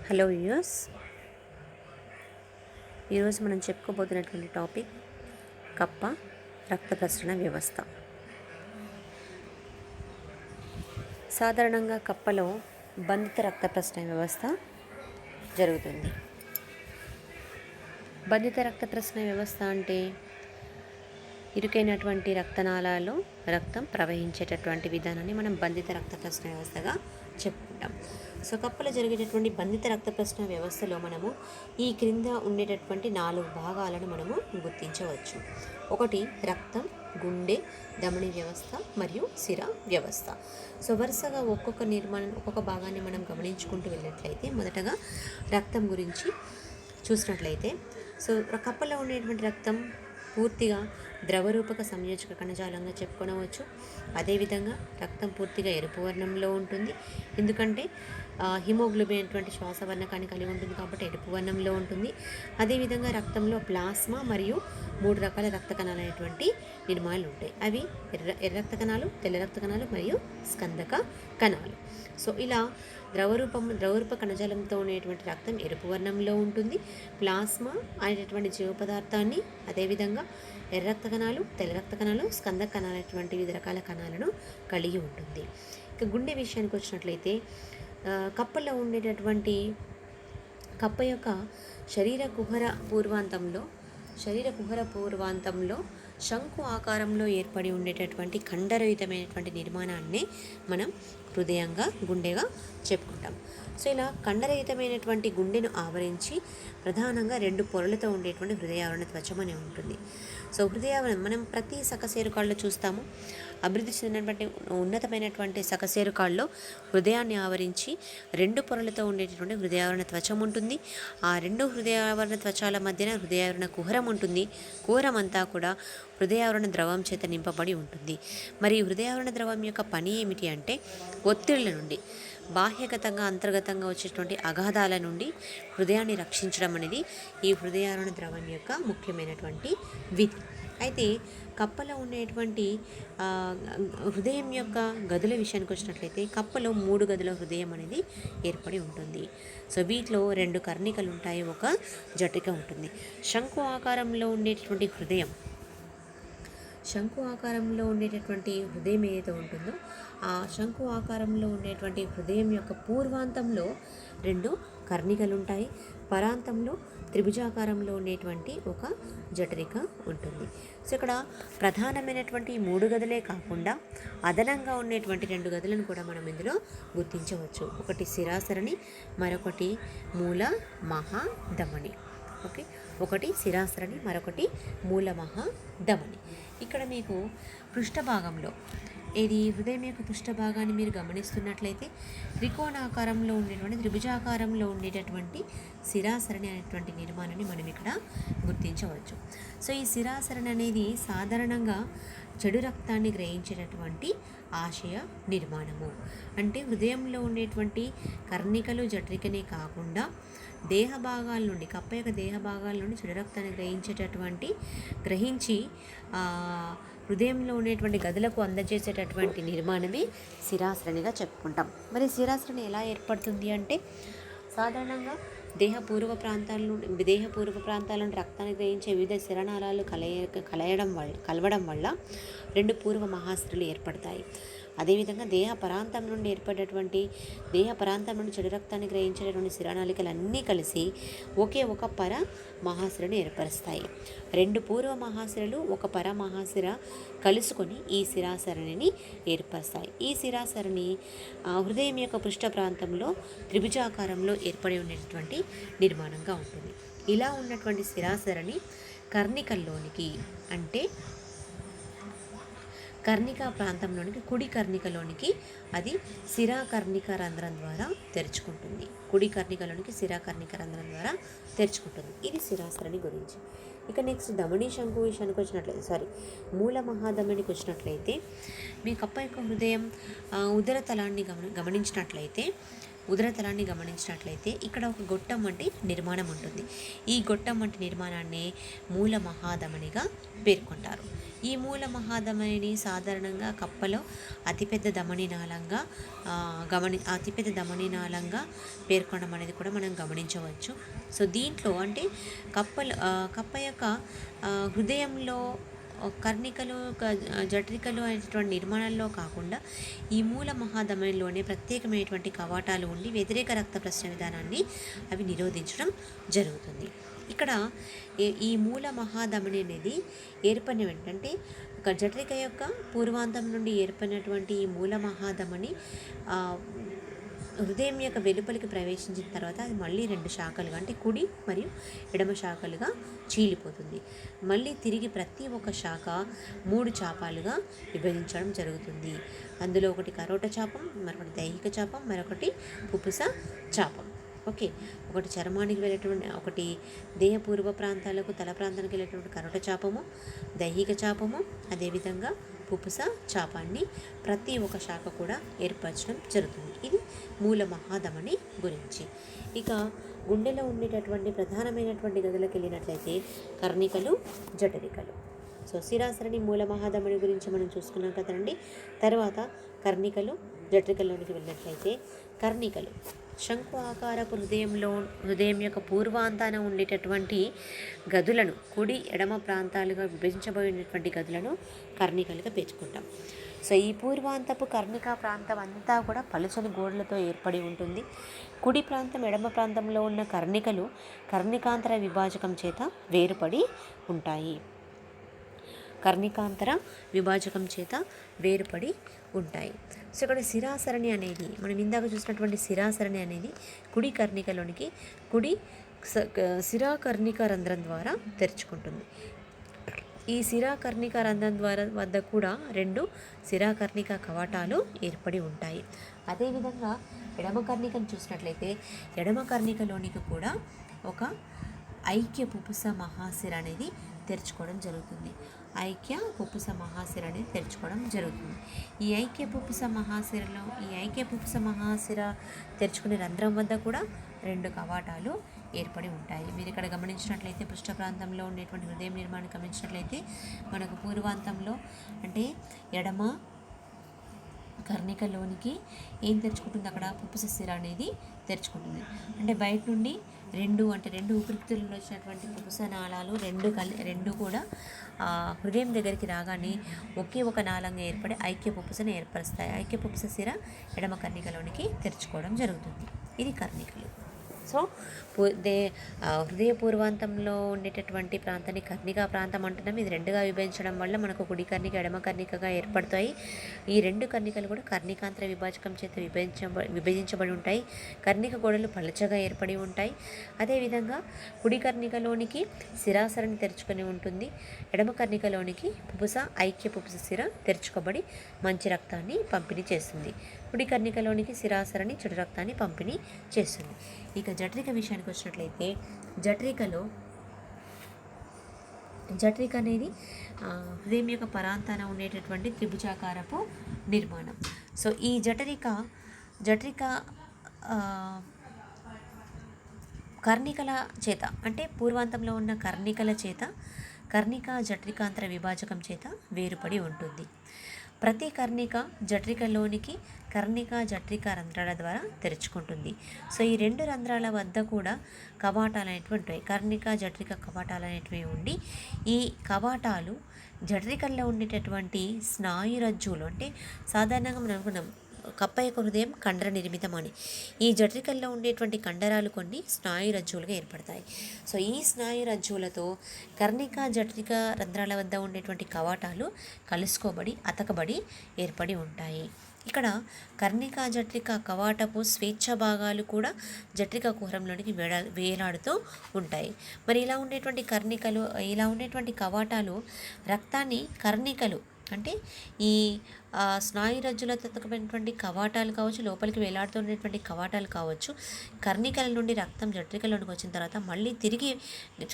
Hello viewers, ఈరోజు మనం చెప్పుకోబోతున్నటువంటి topic కప్ప రక్త ప్రసరణ వ్యవస్థ. సాధారణంగా కప్పలో బంధిత రక్త ప్రసరణ వ్యవస్థ జరుగుతుంది. బంధిత రక్త ప్రసరణ వ్యవస్థ అంటే ఇరుకైనటువంటి రక్తనాళాల్లో రక్తం ప్రవహించేటటువంటి విధానాన్ని మనం బంధిత రక్త ప్రసరణ వ్యవస్థగా చెప్పుకుంటాం. సో కప్పలో జరిగేటటువంటి బంధిత రక్త ప్రసరణ వ్యవస్థలో మనము ఈ క్రింద ఉండేటటువంటి 4 భాగాలను మనము గుర్తించవచ్చు. ఒకటి రక్తం, గుండె, ధమని వ్యవస్థ మరియు సిర వ్యవస్థ. సో వరుసగా ఒక్కొక్క భాగాన్ని మనం గమనించుకుంటూ వెళ్ళినట్లయితే మొదటగా రక్తం గురించి చూసినట్లయితే సో కప్పలో ఉండేటువంటి రక్తం పూర్తిగా ద్రవరూపక సంయోజక కణజాలంగా చెప్పుకోవచ్చు. అదేవిధంగా రక్తం పూర్తిగా ఎరుపు వర్ణంలో ఉంటుంది. ఎందుకంటే హిమోగ్లోబిన్ అనేటువంటి శ్వాసవర్ణకాన్ని కలిగి ఉంటుంది కాబట్టి ఎరుపు వర్ణంలో ఉంటుంది. అదేవిధంగా రక్తంలో ప్లాస్మా మరియు 3 రకాల రక్త కణాలు అనేటువంటి నిర్మాణాలు ఉంటాయి. అవి ఎర్ర రక్త కణాలు, తెల్ల రక్త కణాలు మరియు స్కందక కణాలు. సో ఇలా ద్రవరూప కణజాలంతో ఉండేటువంటి రక్తం ఎరుపు వర్ణంలో ఉంటుంది. ప్లాస్మా అనేటటువంటి జీవ పదార్థాన్ని, అదేవిధంగా ఎర్ర రక్త కణాలు, తెల్ల రక్త కణాలు, స్కందక కణాలు అనేటువంటి వివిధ రకాల కణాలను కలిగి ఉంటుంది. ఇక గుండె విషయానికి వచ్చినట్లయితే కప్పలో ఉండేటటువంటి కప్ప యొక్క శరీర కుహర పూర్వాంతంలో శంకు ఆకారంలో ఏర్పడి ఉండేటటువంటి ఖండరహితమైనటువంటి నిర్మాణాన్ని మనం గుండెగా చెప్పుకుంటాం. సో ఇలా ఖండరహితమైనటువంటి గుండెను ఆవరించి ప్రధానంగా 2 పొరలతో ఉండేటువంటి హృదయావరణ త్వచం అని ఉంటుంది. సో హృదయావరణం మనం ప్రతి సకశేరుకాల్లో చూస్తాము. అభివృద్ధి చెందినటువంటి ఉన్నతమైనటువంటి సకశేరుకాల్లో హృదయాన్ని ఆవరించి 2 పొరలతో ఉండేటటువంటి హృదయావరణ త్వచం ఉంటుంది. ఆ 2 హృదయావరణ త్వచాల మధ్యన హృదయావరణ కుహరం ఉంటుంది. కుహరం అంతా కూడా హృదయావరణ ద్రవం చేత నింపబడి ఉంటుంది. మరి హృదయావరణ ద్రవం యొక్క పని ఏమిటి అంటే ఒత్తిళ్ల నుండి, బాహ్యగతంగా అంతర్గతంగా వచ్చేటువంటి అగాధాల నుండి హృదయాన్ని రక్షించడం అనేది ఈ హృదయావరణ ద్రవం యొక్క ముఖ్యమైనటువంటి విధి. అయితే కప్పలో ఉండేటువంటి హృదయం యొక్క గదుల విషయానికి వచ్చినట్లయితే కప్పలో 3 గదుల హృదయం అనేది ఏర్పడి ఉంటుంది. సో వీటిలో 2 కర్ణికలు ఉంటాయి, ఒక జఠరిక ఉంటుంది. శంకు ఆకారంలో ఉండేటటువంటి హృదయం ఏదైతే ఉంటుందో ఆ శంకు ఆకారంలో ఉండేటువంటి హృదయం యొక్క పూర్వాంతంలో 2 కర్ణికలు ఉంటాయి. పరాంతంలో త్రిభుజాకారంలో ఉండేటువంటి ఒక జఠరిక ఉంటుంది. సో ఇక్కడ ప్రధానమైనటువంటి 3 గదులే కాకుండా అదనంగా ఉండేటువంటి 2 గదులను కూడా మనం ఇందులో గుర్తించవచ్చు. ఒకటి శిరాసరణి, మరొకటి మూల మహాధమని. ఒకటి శిరాసరణి, మరొకటి మూల మహాధమని. ఇక్కడ మీకు పృష్ఠభాగంలో హృదయం యొక్క పృష్ఠభాగాన్ని మీరు గమనిస్తున్నట్లయితే త్రికోణాకారంలో ఉండేటువంటి, త్రిభుజాకారంలో ఉండేటటువంటి శిరాసరణి అనేటువంటి నిర్మాణాన్ని మనం ఇక్కడ గుర్తించవచ్చు. సో ఈ శిరాసరణి అనేది సాధారణంగా చెడు రక్తాన్ని గ్రహించేటటువంటి ఆశయ నిర్మాణము. అంటే హృదయంలో ఉండేటువంటి కర్ణికలు, జఠరికనే కాకుండా కప్ప యొక్క దేహ భాగాల నుండి చెడు రక్తాన్ని గ్రహించి హృదయంలో ఉండేటువంటి గదులకు అందజేసేటటువంటి నిర్మాణమే శిరాసరణిగా చెప్పుకుంటాం. మరి శిరాసరణి ఎలా ఏర్పడుతుంది అంటే సాధారణంగా దేహ పూర్వ ప్రాంతాల నుండి రక్తాన్ని గ్రహించే వివిధ శిరనాళాలు కలవడం వల్ల 2 పూర్వ మహాశిరలు ఏర్పడతాయి. అదేవిధంగా దేహ పరాంతం నుండి చెడు రక్తాన్ని గ్రహించేటటువంటి శిరానాళికలన్నీ కలిసి ఒక పర మహాశిరను ఏర్పరుస్తాయి. 2 పూర్వ మహాశిరలు, ఒక పర మహాశిర కలుసుకొని ఈ శిరాసరణిని ఏర్పరుస్తాయి. ఈ శిరాసరణి హృదయం యొక్క పృష్ఠ ప్రాంతంలో త్రిభుజాకారంలో ఏర్పడి ఉండేటటువంటి నిర్మాణంగా ఉంటుంది. ఇలా ఉన్నటువంటి శిరాసరణి కర్ణికల్లోనికి, అంటే కర్ణికా ప్రాంతంలోనికి, కుడి కర్ణికలోనికి అది శిరాకర్ణిక రంధ్రం ద్వారా తెరుచుకుంటుంది. ఇది శిరాసరణి గురించి. ఇక నెక్స్ట్ ధమనీ శంకు విషయానికి వచ్చినట్లయితే మూల మహాధమనికి వచ్చినట్లయితే మీ కప్ప యొక్క హృదయం ఉదర తలాన్ని గమనించినట్లయితే ఉదరతలాన్ని గమనించినట్లయితే ఇక్కడ ఒక గొట్టం వంటి నిర్మాణం ఉంటుంది. ఈ గొట్టం వంటి నిర్మాణాన్ని మూల మహాధమనిగా పేర్కొంటారు. ఈ మూల మహాధమనిని సాధారణంగా కప్పలో అతిపెద్ద ధమనినాళంగా అతిపెద్ద ధమనినాళంగా పేర్కొనడం అనేది కూడా మనం గమనించవచ్చు. సో దీంట్లో అంటే కప్ప యొక్క హృదయంలో కర్ణికలు జఠరికలు అనేటువంటి నిర్మాణాల్లో కాకుండా ఈ మూల మహాధమనిలోనే ప్రత్యేకమైనటువంటి కవాటాలు ఉండి వ్యతిరేక రక్త ప్రసరణ విధానాన్ని అవి నిరోధించడం జరుగుతుంది. ఇక్కడ ఈ మూల మహాధమని అనేది ఏర్పడిన వెంటంటే జఠరిక యొక్క పూర్వాంతం నుండి ఏర్పడినటువంటి ఈ మూల మహాధమని హృదయం యొక్క వెలుపలికి ప్రవేశించిన తర్వాత అది మళ్ళీ 2 శాఖలుగా అంటే కుడి మరియు ఎడమ శాఖలుగా చీలిపోతుంది. మళ్ళీ తిరిగి ప్రతి ఒక్క శాఖ 3 చాపాలుగా విభజించడం జరుగుతుంది. అందులో ఒకటి కరోట చాపం, మరొకటి దైహిక చాపం, మరొకటి పుపుస చాపం. ఓకే, ఒకటి చర్మానికి వెళ్ళేటువంటి, ఒకటి దేహ పూర్వ ప్రాంతాలకు తల ప్రాంతానికి వెళ్ళేటువంటి కరోట చాపము, దైహిక చాపము, అదేవిధంగా పుపుస చాపాన్ని ప్రతి ఒక్క శాఖ కూడా ఏర్పరచడం జరుగుతుంది. ఇది మూల మహాధమని గురించి. ఇక గుండెలో ఉండేటటువంటి ప్రధానమైనటువంటి గదులకు వెళ్ళినట్లయితే కర్ణికలు, జఠరికలు. సో శిరాసరణి మూల మహాధమని గురించి మనం చూసుకున్నాం కదండి. తర్వాత కర్ణికలు, జఠరికల్లోనికి వెళ్ళినట్లయితే కర్ణికలు శంకు ఆకారపు హృదయం యొక్క పూర్వాంతాన ఉండేటటువంటి గదులను, కుడి ఎడమ ప్రాంతాలుగా విభజించబడినటువంటి గదులను కర్ణికలుగా పేర్చుకుంటాం. సో ఈ పూర్వాంతపు కర్ణికా ప్రాంతం అంతా కూడా పలుచని గోడలతో ఏర్పడి ఉంటుంది. కుడి ప్రాంతం, ఎడమ ప్రాంతంలో ఉన్న కర్ణికలు కర్ణికాంతర విభాజకం చేత వేరుపడి ఉంటాయి. కర్ణికాంతర విభాజకం చేత వేరుపడి ఉంటాయి. సో ఇక్కడ శిరాసరణి అనేది మనం ఇందాక చూసినటువంటి శిరాసరణి అనేది కుడి కర్ణికలోనికి కుడి శిరాకర్ణిక రంధ్రం ద్వారా తెరుచుకుంటుంది. ఈ శిరాకర్ణిక రంధ్రం వద్ద కూడా 2 శిరాకర్ణిక కవాటాలు ఏర్పడి ఉంటాయి. అదేవిధంగా ఎడమ కర్ణికను చూసినట్లయితే ఎడమ కర్ణికలోనికి కూడా ఒక ఐక్య పుపుస మహాశిర అనేది తెరుచుకోవడం జరుగుతుంది. ఐక్య పుపుస మహాశిర అనేది తెరుచుకోవడం జరుగుతుంది. ఈ ఐక్య పుపుస మహాశిర తెరుచుకునే రంధ్రం వద్ద కూడా 2 కవాటాలు ఏర్పడి ఉంటాయి. మీరు ఇక్కడ గమనించినట్లయితే పృష్ఠ ప్రాంతంలో ఉండేటువంటి హృదయం నిర్మాణం గమనించినట్లయితే మనకు పూర్వాంతంలో అంటే ఎడమ కర్ణికలోనికి ఏం తెరుచుకుంటుంది, అక్కడ పుపుస శిర అనేది తెరుచుకుంటుంది. అంటే బయట నుండి 2 ఊపిరితిత్తులలో వచ్చినటువంటి పుపుస నాళాలు 2 కూడా హృదయం దగ్గరికి రాగానే ఒకే ఒక నాళంగా ఏర్పడి ఐక్య పుపుసను ఏర్పరుస్తాయి. ఐక్య పుపుస శిర ఎడమ కర్ణికలోనికి తెరుచుకోవడం జరుగుతుంది. ఇది కర్ణికలు. సో హృదయ పూర్వాంతంలో ఉండేటటువంటి ప్రాంతాన్ని కర్ణికా ప్రాంతం అంటున్నాం. ఇది 2గా విభజించడం వల్ల మనకు కుడి కర్ణిక, ఎడమ కర్ణికగా ఏర్పడతాయి. ఈ 2 కర్ణికలు కూడా కర్ణికాంతర విభాజకం చేత విభజించబడి ఉంటాయి. కర్ణిక గోడలు పలచగా ఏర్పడి ఉంటాయి. అదేవిధంగా కుడి కర్ణికలోనికి శిరాసరణి తెరుచుకొని ఉంటుంది. ఎడమ కర్ణికలోనికి పుపుస ఐక్య పుపుస శిర తెరుచుకోబడి మంచి రక్తాన్ని పంపిణీ చేస్తుంది. కుడి కర్ణికలోనికి శిరాసరణి చెడు రక్తాన్ని పంపిణీ చేస్తుంది. ఇక జఠరిక విషయానికి వచ్చినట్లయితే జఠరిక అనేది హృదయం యొక్క పరాంతాన ఉండేటటువంటి త్రిభుజాకారపు నిర్మాణం. సో ఈ జఠరిక కర్ణికల చేత అంటే పూర్వాంతంలో ఉన్న కర్ణికల చేత కర్ణిక జఠరికాంతర విభాజకం చేత వేరుపడి ఉంటుంది. ప్రతి కర్ణిక జఠరికలోనికి కర్ణిక జఠరిక రంధ్రాల ద్వారా తెరుచుకుంటుంది. సో ఈ 2 రంధ్రాల వద్ద కూడా కవాటాలు అనేటివి ఉంటాయి. కర్ణిక జఠరిక కవాటాలు అనేటివి ఉండి ఈ కవాటాలు జఠరికల్లో ఉండేటటువంటి స్నాయురజ్జువులు అంటే సాధారణంగా మనం అనుకున్నాం కప్ప యొక్క హృదయం కండర నిర్మితం అని. ఈ జఠరికల్లో ఉండేటువంటి కండరాలు కొన్ని స్నాయురజ్జువులుగా ఏర్పడతాయి. సో ఈ స్నాయురజ్జువులతో కర్ణిక జఠరిక రంధ్రాల వద్ద ఉండేటువంటి కవాటాలు కలుసుకోబడి అతకబడి ఏర్పడి ఉంటాయి. ఇక్కడ కర్ణిక జఠరిక కవాటపు స్వేచ్ఛ భాగాలు కూడా జఠరిక కుహరంలోనికి వేలాడుతూ ఉంటాయి. మరి ఇలా ఉండేటువంటి కవాటాలు రక్తాన్ని కర్ణికలు అంటే ఈ స్నాయు రజ్జులతో తొక్కబడినటువంటి కవాటాలు కావచ్చు, లోపలికి వేలాడుతున్నటువంటి కవాటాలు కావచ్చు, కర్ణికల నుండి రక్తం జఠరికల్లోనికి వచ్చిన తర్వాత మళ్ళీ తిరిగి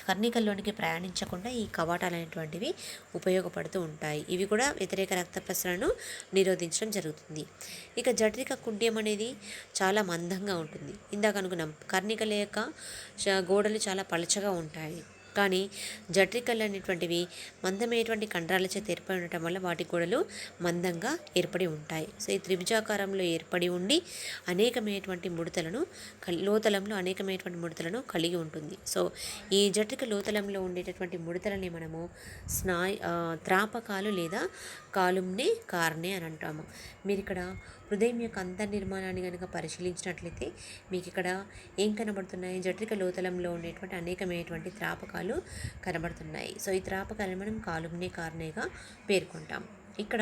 కర్ణికల్లోనికి ప్రయాణించకుండా ఈ కవాటాలు అనేటువంటివి ఉపయోగపడుతూ ఉంటాయి. ఇవి కూడా వ్యతిరేక రక్త ప్రసరణను నిరోధించడం జరుగుతుంది. ఇక జఠరిక కుడ్యం అనేది చాలా మందంగా ఉంటుంది. ఇందాక అనుకున్నాం కర్ణికల యొక్క గోడలు చాలా పలచగా ఉంటాయి, కానీ జఠరికలు అనేటువంటివి మందమైనటువంటి కండరాల చేత ఏర్పడి ఉండటం వల్ల వాటి గోడలు మందంగా ఏర్పడి ఉంటాయి. సో ఈ త్రిభుజాకారంలో ఏర్పడి ఉండి అనేకమైనటువంటి ముడతలను లోతలంలో అనేకమైనటువంటి ముడతలను కలిగి ఉంటుంది. సో ఈ జఠరిక లోతలంలో ఉండేటటువంటి ముడతలని మనము త్రాపకాలు లేదా కాలుమ్నే కార్నే అని అంటాము. మీరు ఇక్కడ హృదయం యొక్క అంతర్నిర్మాణాన్ని కనుక పరిశీలించినట్లయితే మీకు ఇక్కడ ఏం కనబడుతున్నాయి? జఠరిక లోతలంలో ఉండేటువంటి అనేకమైనటువంటి త్రాపకాలు కనబడుతున్నాయి. సో ఈ త్రాపకాలను మనం కాలుమ్నే కార్నేగా పేర్కొంటాం. ఇక్కడ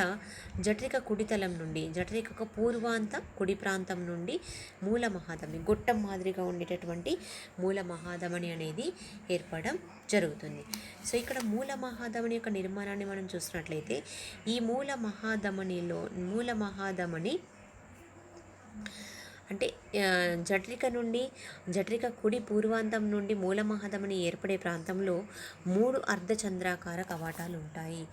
జఠరిక కుడితలం నుండి జఠరిక పూర్వాంత కుడి ప్రాంతం నుండి మూల మహాధమని, గొట్టం మాదిరిగా ఉండేటటువంటి మూల మహాధమని అనేది ఏర్పడడం జరుగుతుంది. సో ఇక్కడ మూల మహాధమని యొక్క నిర్మాణాన్ని మనం చూసినట్లయితే ఈ మూల మహాధమని అంటే జఠరిక కుడి పూర్వాంతం నుండి మూల మహాధమని ఏర్పడే ప్రాంతంలో 3 అర్ధచంద్రాకార కవాటాలు ఉంటాయి.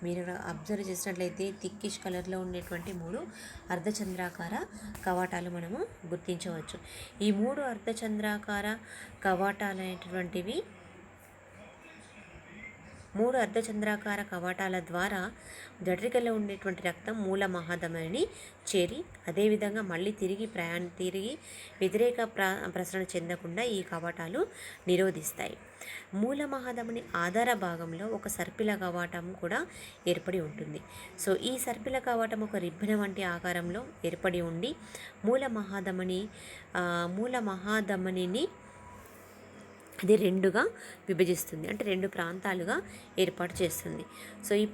మీరు అబ్జర్వ్ చేసినట్లయితే థిక్కిష్ కలర్లో ఉండేటువంటి 3 అర్ధచంద్రాకార కవాటాలు మనము గుర్తించవచ్చు. ఈ 3 అర్ధచంద్రాకార కవాటాలు అనేటువంటివి 3 అర్ధచంద్రాకార కవాటాల ద్వారా జఠరికలో ఉండేటువంటి రక్తం మూల మహాధమనిని చేరి అదేవిధంగా మళ్ళీ తిరిగి వ్యతిరేక ప్రసరణ చెందకుండా ఈ కవాటాలు నిరోధిస్తాయి. మూల మహాధమని ఆధార భాగంలో ఒక సర్పిల కవాటం కూడా ఏర్పడి ఉంటుంది. సో ఈ సర్పిల కవాటం ఒక రిబ్బన్ వంటి ఆకారంలో ఏర్పడి ఉండి మూల మహాధమనిని అది 2గా విభజిస్తుంది, అంటే 2 ప్రాంతాలుగా ఏర్పాటు చేస్తుంది. సో ఈ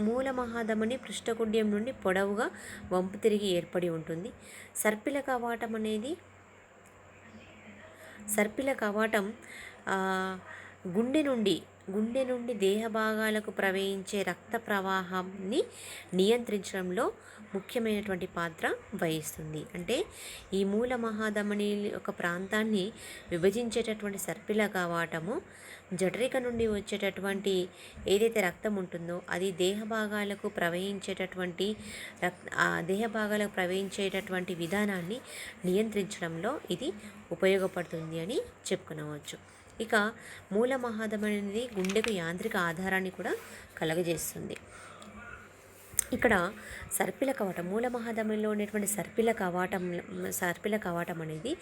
మూల మహాధమని పృష్ఠకుడ్యం నుండి పొడవుగా వంపు తిరిగి ఏర్పడి ఉంటుంది. సర్పిల కవాటం గుండె నుండి దేహ భాగాలకు ప్రవహించే రక్త ప్రవాహాన్ని నియంత్రించడంలో ముఖ్యమైనటువంటి పాత్ర వహిస్తుంది. అంటే ఈ మూల మహాధమని ఒక ప్రాంతాన్ని విభజించేటటువంటి సర్పిల కవాటము జఠరిక నుండి వచ్చేటటువంటి ఏదైతే రక్తం ఉంటుందో అది దేహ భాగాలకు ప్రవహించేటటువంటి విధానాన్ని నియంత్రించడంలో ఇది ఉపయోగపడుతుంది అని చెప్పుకోవచ్చు. ఇక మూల మహాధమని అనేది గుండెకు యాంత్రిక ఆధారాన్ని కూడా కలగజేస్తుంది. ఇక్కడ సర్పిల కవాటం మూల మహాధమనిలో ఉండేటువంటి సర్పిల కవాటం అనేది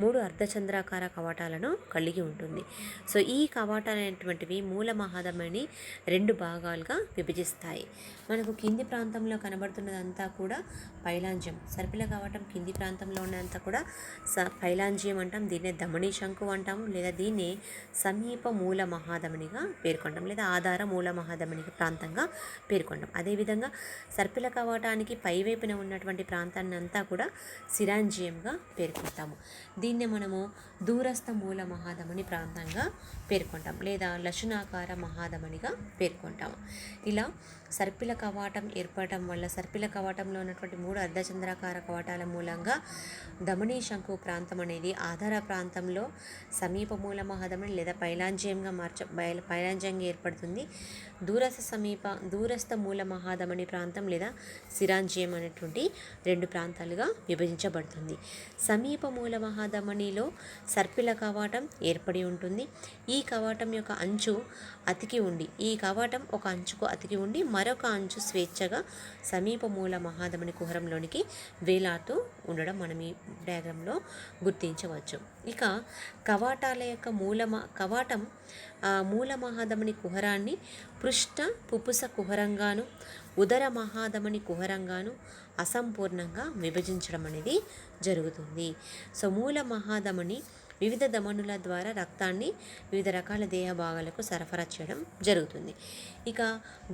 3 అర్ధచంద్రాకార కవాటాలను కలిగి ఉంటుంది. సో ఈ కవాటాలు అనేటువంటివి మూల మహాధమనిని 2 భాగాలుగా విభజిస్తాయి. మనకు కింది ప్రాంతంలో కనబడుతున్నదంతా కూడా పైలాంజ్యం. సర్పిల కవాటం కింది ప్రాంతంలో ఉన్నదంతా కూడా పైలాంజ్యం అంటాం. దీన్నే ధమనీ శంకు అంటాము, లేదా దీన్నే సమీప మూల మహాధమనిగా పేర్కొంటాం, లేదా ఆధార మూల మహాధమని ప్రాంతంగా పేర్కొంటాం. అదేవిధంగా సర్పిల కవాటానికి పైవైపున ఉన్నటువంటి ప్రాంతాన్ని అంతా కూడా సిరాంజియంగా పేర్కొంటాము. దీన్ని మనము దూరస్థ మూల మహాధమని ప్రాంతంగా పేర్కొంటాం, లేదా లశునాకార మహాధమనిగా పేర్కొంటాము. ఇలా సర్పిల కవాటం ఏర్పడటం వల్ల సర్పిల కవాటంలో ఉన్నటువంటి 3 అర్ధచంద్రాకార కవాటాల మూలంగా ధమనీ శంకు ప్రాంతం అనేది ఆధార ప్రాంతంలో సమీప మూల మహాధమని లేదా పైలాంజ్యంగా ఏర్పడుతుంది. దూరస్థ మూల మహాధమని ప్రాంతం లేదా సిరాంజియం అనేటువంటి 2 ప్రాంతాలుగా విభజించబడుతుంది. సమీప మూల మహాధమనిలో సర్పిల కవాటం ఏర్పడి ఉంటుంది. ఈ కవాటం యొక్క అంచు ఒక అంచుకు అతికి ఉండి మరొక అంచు స్వేచ్ఛగా సమీప మూల మహాధమని కుహరంలోనికి వేలాడుతూ ఉండడం మనం ఈ డయాగ్రామ్లో గుర్తించవచ్చు. ఇక కవాటాల యొక్క మూల మహాధమని కుహరాన్ని పృష్ఠ పుపుస కుహరంగాను ఉదర మహాధమని కుహరంగాను అసంపూర్ణంగా విభజించడం అనేది జరుగుతుంది. సో మూల మహాధమని వివిధ ధమనుల ద్వారా రక్తాన్ని వివిధ రకాల దేహ భాగాలకు సరఫరా చేయడం జరుగుతుంది. ఇక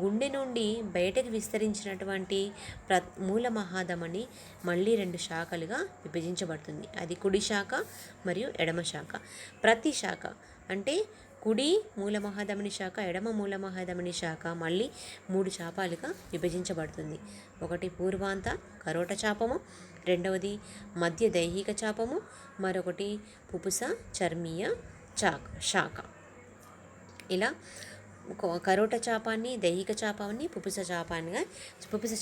గుండె నుండి బయటకు విస్తరించినటువంటి మూల మహాధమని మళ్ళీ 2 శాఖలుగా విభజించబడుతుంది. అది కుడి శాఖ మరియు ఎడమ శాఖ. ప్రతి శాఖ అంటే కుడి మూలమహాధమని శాఖ, ఎడమ మూలమహాధమని శాఖ మళ్ళీ 3 చాపాలుగా విభజించబడుతుంది. ఒకటి పూర్వాంత కరోట చాపము, రెండవది మధ్య దైహిక చాపము, మరొకటి పుపుస చర్మీయ శాఖ. ఇలా కరోట చాపాన్ని, దైహిక చాపాన్ని, పుపుస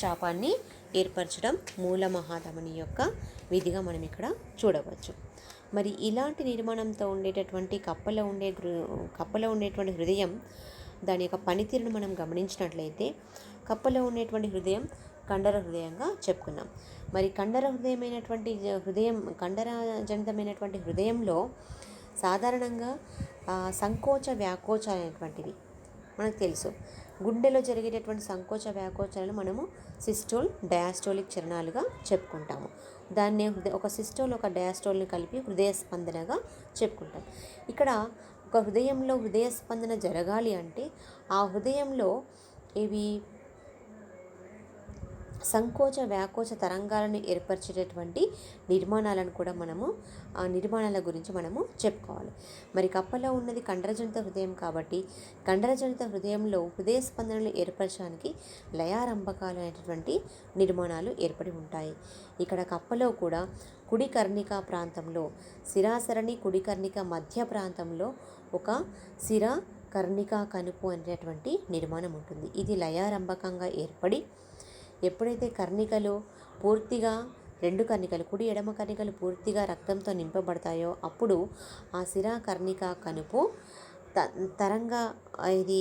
చాపాన్ని ఏర్పరచడం మూలమహాధమని యొక్క విధిగా మనం ఇక్కడ చూడవచ్చు. మరి ఇలాంటి నిర్మాణంతో ఉండేటటువంటి కప్పలో ఉండేటువంటి హృదయం, దాని యొక్క పనితీరును మనం గమనించినట్లయితే కప్పలో ఉండేటువంటి హృదయం కండర హృదయంగా చెప్పుకున్నాం. మరి కండరజనితమైనటువంటి హృదయంలో సాధారణంగా సంకోచ వ్యాకోచ అనేటువంటివి మనకు తెలుసు. గుండెలో జరిగేటటువంటి సంకోచ వ్యాకోచాలను మనము సిస్టోల్, డయాస్టోలిక్ చరణాలుగా చెప్పుకుంటాము. దాన్ని ఒక సిస్టోల్, ఒక డయాస్టోల్ని కలిపి హృదయ స్పందనగా చెప్పుకుంటాం. ఇక్కడ ఒక హృదయంలో హృదయ స్పందన జరగాలి అంటే ఆ హృదయంలో ఇవి సంకోచ వ్యాకోచ తరంగాలను ఏర్పరిచేటటువంటి నిర్మాణాలను కూడా ఆ నిర్మాణాల గురించి మనము చెప్పుకోవాలి. మరి కప్పలో ఉన్నది కండరజనిత హృదయం కాబట్టి కండరజనిత హృదయంలో హృదయ స్పందనలు ఏర్పరచడానికి లయారంభకాలు అనేటటువంటి నిర్మాణాలు ఏర్పడి ఉంటాయి. ఇక్కడ కప్పలో కూడా కుడి కర్ణిక ప్రాంతంలో శిరాసరణి, కుడి కర్ణిక మధ్య ప్రాంతంలో ఒక శిర కర్ణిక కనుపు అనేటటువంటి నిర్మాణం ఉంటుంది. ఇది లయారంభకంగా ఏర్పడి ఎప్పుడైతే కర్ణికలు పూర్తిగా, 2 కర్ణికలు, కుడి ఎడమ కర్ణికలు పూర్తిగా రక్తంతో నింపబడతాయో అప్పుడు ఆ శిరా కర్ణిక కనుపు ఇది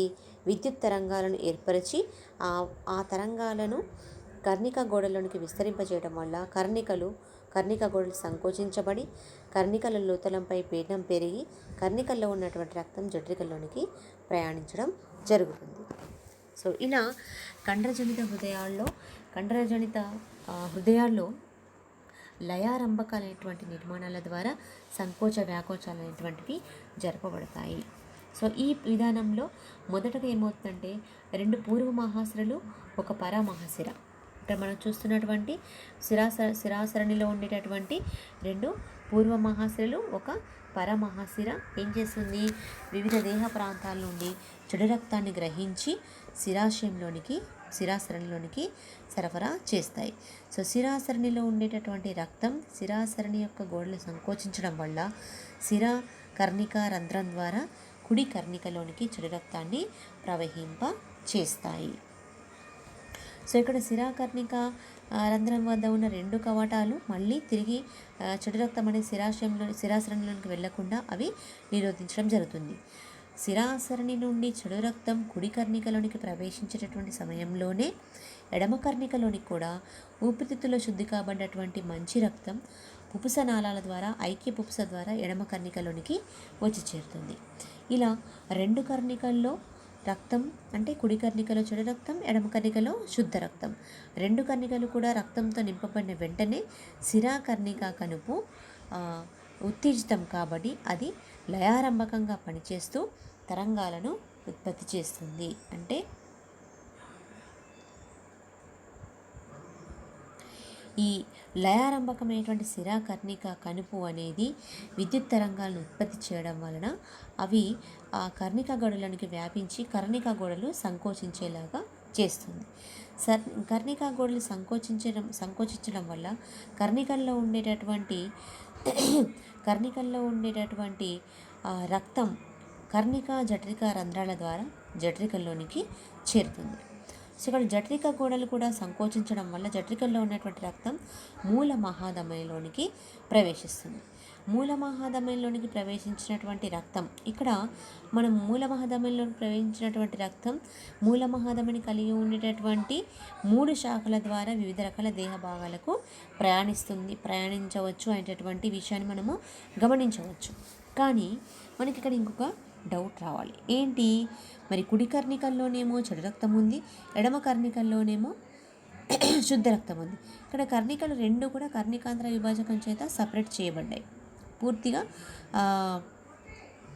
విద్యుత్ తరంగాలను ఏర్పరిచి ఆ తరంగాలను కర్ణిక గోడలోనికి విస్తరింపజేయడం వల్ల కర్ణిక గోడలు సంకోచించబడి కర్ణికల లోతలంపై పీడనం పెరిగి కర్ణికల్లో ఉన్నటువంటి రక్తం జఠరికల్లోనికి ప్రయాణించడం జరుగుతుంది. సో ఇలా కండరజనిత హృదయాల్లో లయారంభకాలు అనేటువంటి నిర్మాణాల ద్వారా సంకోచ వ్యాకోచాలు అనేటువంటివి జరపబడతాయి. సో ఈ విధానంలో మొదటగా ఏమవుతుందంటే 2 పూర్వ మహాశిరలు, ఒక పరమహాశిర. ఇక్కడ మనం చూస్తున్నటువంటి శిరాసరణిలో ఉండేటటువంటి 2 పూర్వ మహాశిరలు, ఒక పరమహాశిర ఏం చేస్తుంది? వివిధ దేహ ప్రాంతాల నుండి చెడు రక్తాన్ని గ్రహించి శిరాసరణిలోనికి సరఫరా చేస్తాయి. సో శిరాసరణిలో ఉండేటటువంటి రక్తం శిరాసరణి యొక్క గోడలు సంకోచించడం వల్ల శిరా కర్ణిక రంధ్రం ద్వారా కుడి కర్ణికలోనికి చెడు రక్తాన్ని ప్రవహింప చేస్తాయి. సో ఇక్కడ శిరాకర్ణిక రంధ్రం వద్ద ఉన్న 2 కవాటాలు మళ్ళీ తిరిగి చెడు రక్తం అనే శిరాసరణిలోనికి వెళ్లకుండా అవి నిరోధించడం జరుగుతుంది. శిరాసరణి నుండి చెడు రక్తం కుడి కర్ణికలోనికి ప్రవేశించేటటువంటి సమయంలోనే ఎడమ కర్ణికలోనికి కూడా ఊపిరితిత్తులో శుద్ధి కాబడినటువంటి మంచి రక్తం పుపుస నాళాల ద్వారా, ఐక్య పుపుస ద్వారా ఎడమ కర్ణికలోనికి వచ్చి చేరుతుంది. ఇలా 2 కర్ణికల్లో రక్తం అంటే కుడి కర్ణికలో చెడు రక్తం, ఎడమ కర్ణికలో శుద్ధ రక్తం, 2 కర్ణికలు కూడా రక్తంతో నింపబడిన వెంటనే శిరా కర్ణిక కనుపు ఉత్తేజితం కాబట్టి అది లయారంభకంగా పనిచేస్తూ తరంగాలను ఉత్పత్తి చేస్తుంది. అంటే ఈ లయారంభకమైనటువంటి శిరా కర్ణిక కనుపు అనేది విద్యుత్ తరంగాలను ఉత్పత్తి చేయడం వలన అవి ఆ కర్ణిక గోడలోనికి వ్యాపించి కర్ణిక గోడలు సంకోచించేలాగా చేస్తుంది. కర్ణిక గోడలు సంకోచించడం వల్ల కర్ణికల్లో ఉండేటటువంటి రక్తం కర్ణిక జఠరిక రంధ్రాల ద్వారా జఠరికల్లోనికి చేరుతుంది. సో ఇక్కడ జఠరిక గోడలు కూడా సంకోచించడం వల్ల జఠరికల్లో ఉన్నటువంటి రక్తం మూల మహాధమనిలోనికి ప్రవేశిస్తుంది. మూల మహాధమనిలోనికి ప్రవేశించినటువంటి రక్తం, ఇక్కడ మనం మూల మహాధమనిలోకి ప్రవేశించినటువంటి రక్తం మూల మహాధమని కలిగి ఉండేటటువంటి 3 శాఖల ద్వారా వివిధ రకాల దేహ భాగాలకు ప్రయాణించవచ్చు అనేటటువంటి విషయాన్ని మనము గమనించవచ్చు. కానీ మనకి ఇక్కడ ఇంకొక డౌట్ రావాలి. ఏంటి మరి? కుడి కర్ణికల్లోనేమో చెడు రక్తం ఉంది, ఎడమ కర్ణికల్లోనేమో శుద్ధ రక్తం ఉంది. ఇక్కడ కర్ణికలు 2 కూడా కర్ణికాంధ్ర విభాజకం చేత సపరేట్ చేయబడ్డాయి, పూర్తిగా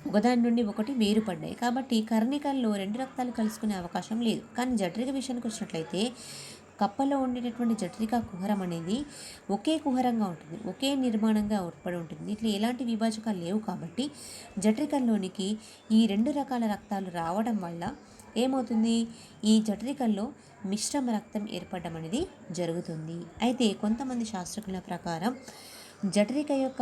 ఒకదాని నుండి ఒకటి వేరుపడ్డాయి. కాబట్టి కర్ణికల్లో 2 రక్తాలు కలుసుకునే అవకాశం లేదు. కానీ జఠరిక విషయానికి వచ్చినట్లయితే కప్పలో ఉండేటటువంటి జఠరికా కుహరం అనేది ఒకే కుహరంగా ఉంటుంది, ఒకే నిర్మాణంగా ఏర్పడి ఉంటుంది. ఇట్లా ఎలాంటి విభాజకాలు లేవు కాబట్టి జఠరికల్లోనికి ఈ 2 రకాల రక్తాలు రావడం వల్ల ఏమవుతుంది, ఈ జఠరికల్లో మిశ్రమ రక్తం ఏర్పడడం అనేది జరుగుతుంది. అయితే కొంతమంది శాస్త్రజ్ఞుల ప్రకారం జఠరిక యొక్క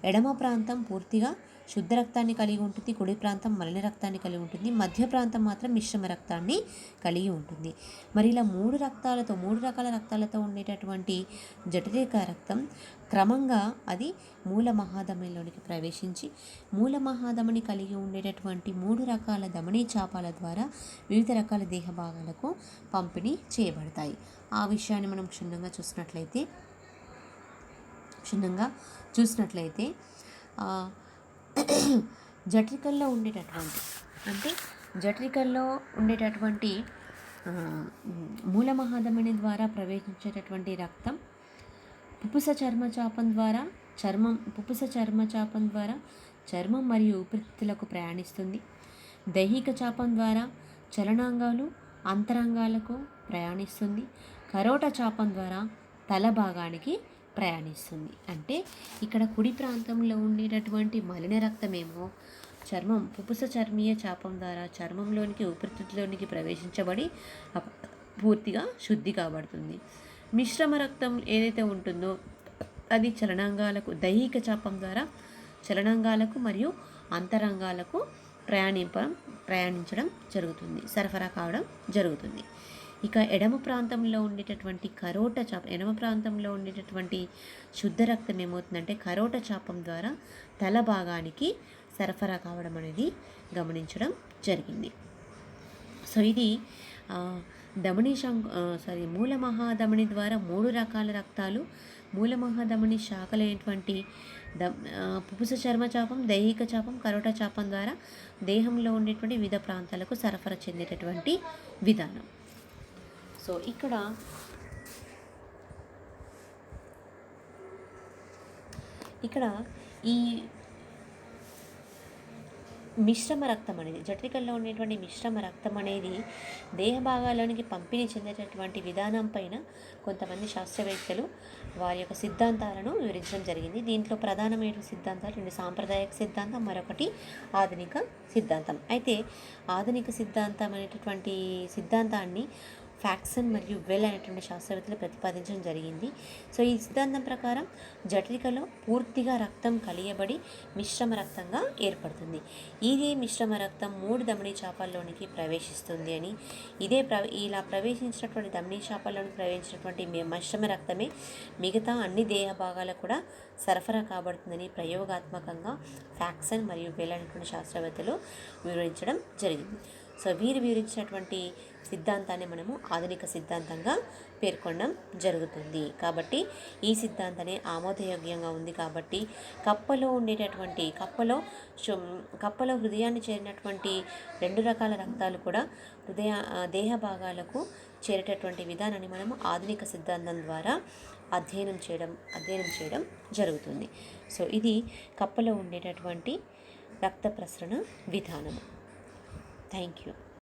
ఎడమ ప్రాంతం పూర్తిగా శుద్ధ రక్తాన్ని కలిగి ఉంటుంది, కుడి ప్రాంతం మలిన రక్తాన్ని కలిగి ఉంటుంది, మధ్య ప్రాంతం మాత్రం మిశ్రమ రక్తాన్ని కలిగి ఉంటుంది. మరి ఇలా 3 రకాల రక్తాలతో ఉండేటటువంటి జఠరిక రక్తం క్రమంగా అది మూల మహాధమనిలోనికి ప్రవేశించి మూల మహాధమని కలిగి ఉండేటటువంటి 3 రకాల ధమనీ చాపాల ద్వారా వివిధ రకాల దేహ భాగాలకు పంపిణీ చేయబడతాయి. ఆ విషయాన్ని మనం క్షుణ్ణంగా చూసినట్లయితే జఠరికల్లో ఉండేటటువంటి మూల మహాధమని ద్వారా ప్రవేశించేటటువంటి రక్తం పుపుస చర్మచాపం ద్వారా చర్మం మరియు ఊపిరితిత్తులకు ప్రయాణిస్తుంది. దైహిక చాపం ద్వారా చలనాంగాలు అంతరంగాలకు ప్రయాణిస్తుంది. కరోట చాపం ద్వారా తల భాగానికి ప్రయాణిస్తుంది. అంటే ఇక్కడ కుడి ప్రాంతంలో ఉండేటటువంటి మలిన రక్తమేమో పుపుస చర్మీయ చాపం ద్వారా చర్మంలోనికి ఊపిరితిత్తులోనికి ప్రవేశించబడి పూర్తిగా శుద్ధి కాబడుతుంది. మిశ్రమ రక్తం ఏదైతే ఉంటుందో అది దైహిక చాపం ద్వారా చలనాంగాలకు మరియు అంతరంగాలకు ప్రయాణించడం జరుగుతుంది, సరఫరా కావడం జరుగుతుంది. ఇక ఎడమ ప్రాంతంలో ఉండేటటువంటి శుద్ధ రక్తం ఏమవుతుందంటే కరోట చాపం ద్వారా తల భాగానికి సరఫరా కావడం అనేది గమనించడం జరిగింది. సో ఇది మూల మహాధమని ద్వారా 3 రకాల రక్తాలు మూల మహాధమని శాఖలైనటువంటి పుపుస చర్మచాపం, దైహిక చాపం, కరోట చాపం ద్వారా దేహంలో ఉండేటువంటి వివిధ ప్రాంతాలకు సరఫరా చెందేటటువంటి విధానం. సో ఇక్కడ ఈ మిశ్రమ రక్తం అనేది జఠరికల్లో ఉండేటువంటి మిశ్రమ రక్తం అనేది దేహ భాగాల్లోనికి పంపిణీ చెందేటటువంటి విధానం పైన కొంతమంది శాస్త్రవేత్తలు వారి యొక్క సిద్ధాంతాలను వివరించడం జరిగింది. దీంట్లో ప్రధానమైన సిద్ధాంతాలు 2: సాంప్రదాయక సిద్ధాంతం, మరొకటి ఆధునిక సిద్ధాంతం. అయితే ఆధునిక సిద్ధాంతం అనేటటువంటి సిద్ధాంతాన్ని ఫ్యాక్సన్ మరియు వెల్ అనేటువంటి శాస్త్రవేత్తలు ప్రతిపాదించడం జరిగింది. సో ఈ సిద్ధాంతం ప్రకారం జఠరికలో పూర్తిగా రక్తం కలియబడి మిశ్రమ రక్తంగా ఏర్పడుతుంది. ఇదే మిశ్రమ రక్తం 3 ధమనీ చాపల్లోనికి ప్రవేశిస్తుంది అని, ఇలా ప్రవేశించినటువంటి ధమనీ చాపల్లోనికి ప్రవేశించినటువంటి మిశ్రమ రక్తమే మిగతా అన్ని దేహ భాగాలకు కూడా సరఫరా కాబడుతుందని ప్రయోగాత్మకంగా ఫ్యాక్సన్ మరియు వెల్ అనేటువంటి శాస్త్రవేత్తలు వివరించడం జరిగింది. సో వీరు వివరించినటువంటి సిద్ధాంతాన్ని మనము ఆధునిక సిద్ధాంతంగా పేర్కొనడం జరుగుతుంది. కాబట్టి ఈ సిద్ధాంతాన్ని ఆమోదయోగ్యంగా ఉంది. కాబట్టి కప్పలో హృదయాన్ని చేరినటువంటి 2 రకాల రక్తాలు కూడా దేహ భాగాలకు చేరేటటువంటి విధానాన్ని మనము ఆధునిక సిద్ధాంతం ద్వారా అధ్యయనం చేయడం జరుగుతుంది. సో ఇది కప్పలో ఉండేటటువంటి రక్త ప్రసరణ విధానము. Thank you.